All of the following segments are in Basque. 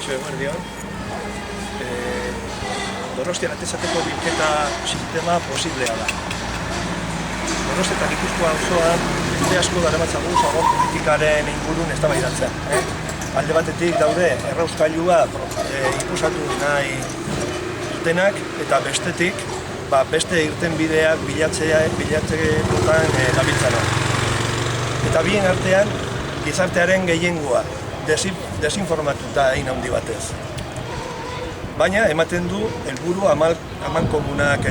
Kaixo eguerdion. Donostian atezateko bilketa sistema posiblea da. Donostia eta Gipuzkoa auzoan urte asko daramatzagu zabor politikaren ingurun eztabaidatzen. Alde batetik daude errauskailua inposatu nahi dutenak eta bestetik beste irtenbideak bilatzekotan gabiltzanak. Eta bien artean gizartearen gehiengoa desinformatuta egin handi batez. Baina ematen du helburu amankomunak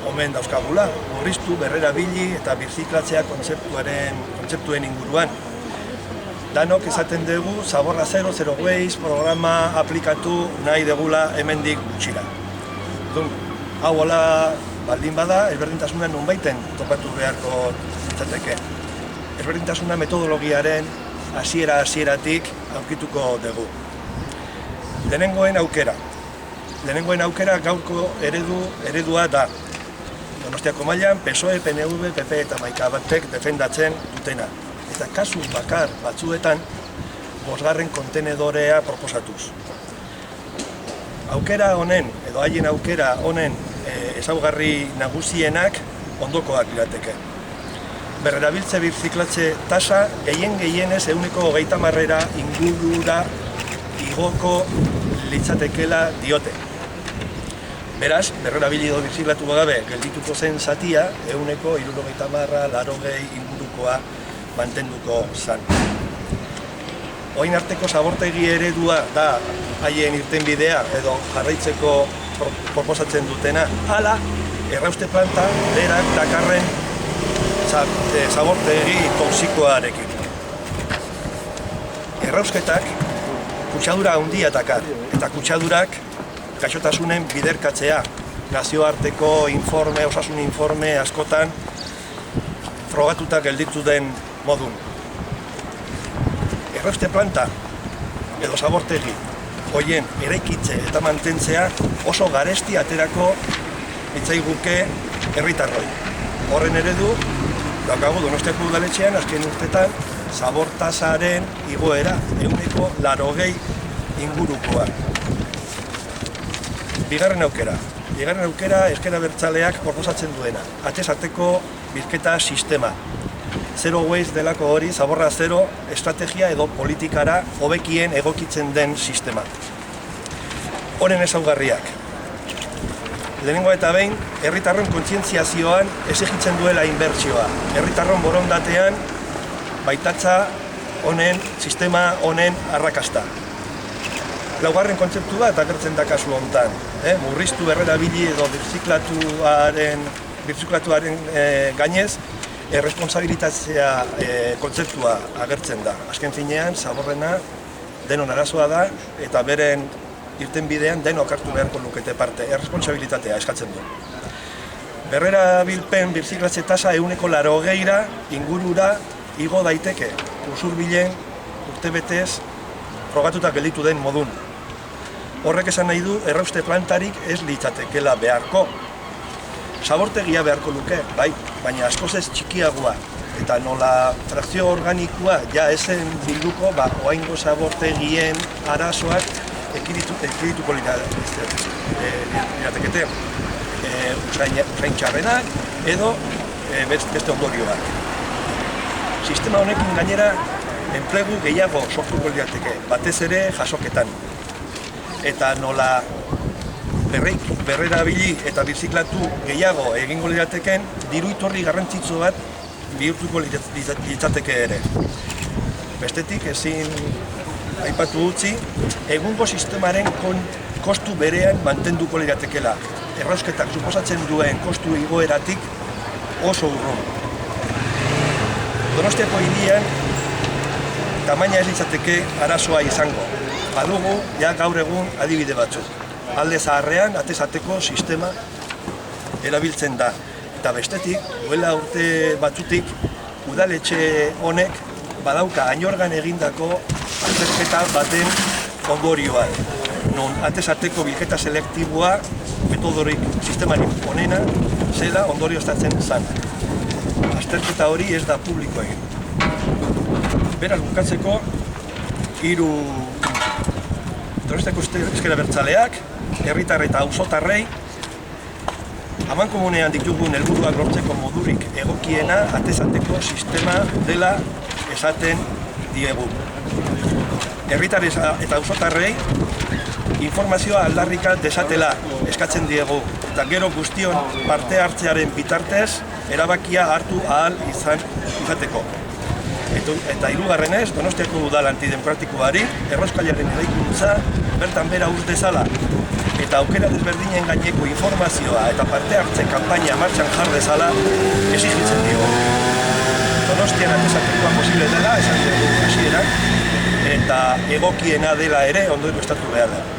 omen dauzkagula, murriztu, berrerabili eta birziklatzea kontzeptuen inguruan. Danok esaten dugu Zaborra Zero, Zero Waste programa aplikatu nahi degula hemendik gutxira. Hau hola baldin bada, ezberdintasuna nonbaiten topatu beharko izateke. Ezberdintasuna metodologiaren hasieratik aurkituko dugu. Lehenengoen aukera gaurko eredua da. Donostiako mailan PSOE, PNV, PP eta Maika batek defendatzen dutena. Eta kasu bakar batzuetan 5. kontenedorea proposatuz. Aukera honen, edo haien aukera honen ezaugarri nagusienak ondokoak lirateke. Berrerabiltze birziklatze tasa gehienez 30% ingurura igoko litzatekeela diote. Beraz, berrerabili edo birziklatu gabe geldituko zen zatia 60-80 ingurukoa mantenduko zen. Orain arteko zabortegi eredua da haien irtenbidea edo jarraitzeko proposatzen dutena, hala errauste planta berak dakarren zabortegi toxikoarekin. Errausketak kutsadura handia dakar, eta kutsadurak gaixotasunen biderkatzea, nazioarteko osasun informe askotan frogatuta gelditu den modun. Errauste planta edo zabortegi hoien eraikitze eta mantentzea oso garesti aterako hitzaiguke herritarroi. Horren eredu, daukagu Donostiako udaletxean azken urtetan zabortasaren igoera 80% ingurukoa. Bigarren aukera ezker abertzaleak proposatzen duena, atezateko bilketa sistema. Zero Waste delako hori, Zaborra Zero estrategia edo politikara hobekien egokitzen den sistema. Honen ezaugarriak. Lehenengo eta behin, herritarron kontzientziazioan exigitzen duela inbertsioa. Herritarron borondatean baitatza honen, sistema honen arrakasta. Laugarren kontzeptua eta agertzen da kasu honetan. Murriztu, berrerabili edo birziklatuaren gainez, erresponsabilitatzea kontzeptua agertzen da. Azken finean, zaborrena denon arazoa da eta beren irtenbidean denok hartu beharko lukete parte, erresponsabilitatea eskatzen du. Berrerabilpen birziklatze tasa 80% ingurura igo daiteke, usurbilen urtebetez frogatuta gelditu den modun. Horrek esan nahi du errauste plantarik ez litzatekeela beharko. Zabortegia beharko luke, bai, baina askoz ez txikiagoa. Eta nola frakzio organikoa ja esen bilduko, oaingo zabortegien arazoak ekidituko liratekete. Usain txarrenak edo beste ondorioak. Sistema honekin gainera enplegu gehiago sortuko lirateke, batez ere jasoketan. Eta nola berrerabili eta birziklatu gehiago egingo lirateken, diru iturri garrantzitsu bat bihurtuko litzateke ere. Bestetik ezin aipatu utzi, egungo sistemaren kostu berean mantenduko liratekela. Errausketak suposatzen duen kostu igoeratik oso urrun. Donostiako hirian tamaina ez litzateke arazoa izango. Badugu, ja gaur egun adibide batzuk. Alde zaharrean, atezateko sistema erabiltzen da. Eta bestetik, duela urte batzutik, udaletxe honek badauka ainorgan egindako azterketa baten ondorioa. Non atezateko bilketa selektiboa, metodorik sistemarik onena, zela ondorioztatzen zen. Azterketa hori ez da publiko egin. Beraz, bukatzeko, 3 Donostiako ezker abertzaleak, herritar eta auzotarrei, amankomunean ditugun helburuak lortzeko modurik egokiena atezateko sistema dela esaten diegu. Herritar eta auzotarrei informazioa aldarrika desatela eskatzen diegu, eta gero guztion parte hartzearen bitartez erabakia hartu ahal izateko. Eta hirugarrenez, Donostiako udal antidemokratikoari errauskailaren eraikuntza bertan bera uz dezala eta aukera desberdinen gaineko informazioa eta parte hartze kanpaina martxan jar dezala exigitzen diogu. Donostian atezatekoa posible dela, esan dugu hasieran, eta egokiena dela ere ondorio estatu behar da.